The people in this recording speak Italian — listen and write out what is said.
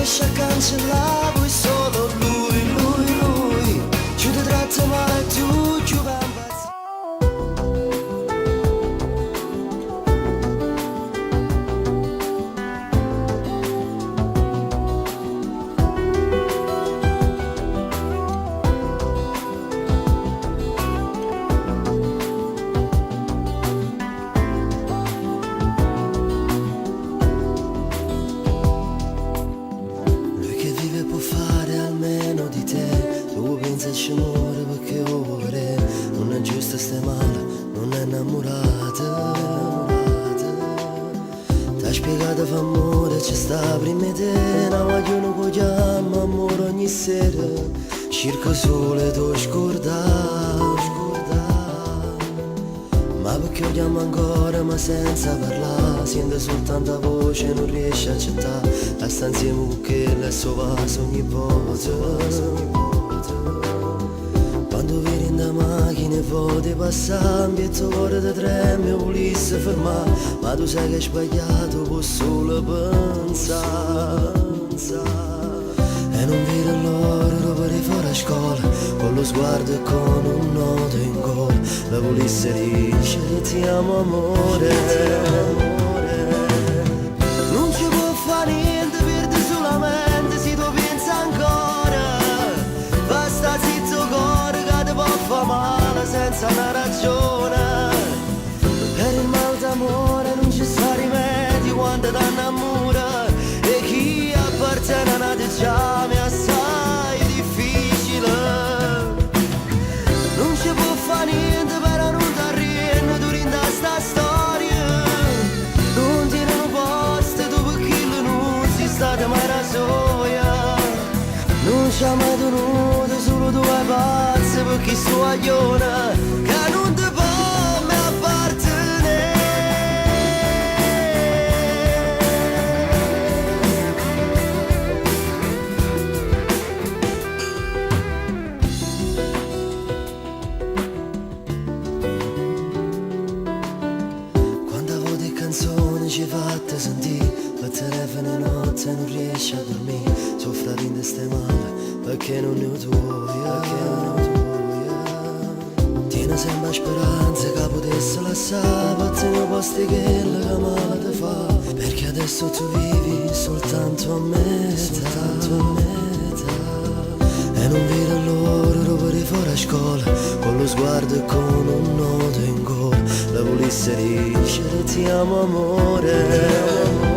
riesci a cancellare, vuoi solo lui, lui, lui. Ci ti tratta male tu, ci va a impazzire. Lui che vive può fare almeno di te. Tu pensa ci muore perché ore. Non è giusto, stai male, non è innamorata. T'ha spiegato fa amore, ci sta prima di te. Una vogliono che chiama amore ogni sera. Cerco sole, tu scordare. Ma perché lo chiamo ancora ma senza parlare. Sente soltanto la voce, non riesce a accettare. La sta insieme con che le so vaso ogni volta. Quando vedi in da macchina e vuoi passare, un pietto cuore di treme e volesse fermare. Ma tu sai che hai sbagliato, può solo pensare. E non vedo l'ora per fuori a scuola, con lo sguardo e con un nodo in gola. La volesse dire ti amo amore. Non ci può fare niente, perde solamente se tu pensa ancora. Basta zitto cuore che ti può fare male senza una ragione. Per il mal d'amore non ci sta rimedio quando ti innamora. E chi appartiene a una diciamo è assai difficile. Non ci può fare niente però non ti arriva tu rinda sta storia. Non tirano poste dopo che non si state mai rasoia. Non ci ha mai tenuto solo due pazze perché sto agliona che non ti può mai appartenere. Quando voti canzoni ci fatte sentire, per telefono notte non riesci a dormire. Soffra di stai male perché non ne ho tuoia. Tiene sempre speranza che potesse lasciare per tenere posti che la male ti fa. Perché adesso tu vivi soltanto a metà. E non vedo l'ora per fuori a scuola, con lo sguardo e con un nodo in gola. La volesse dire ti amo amore.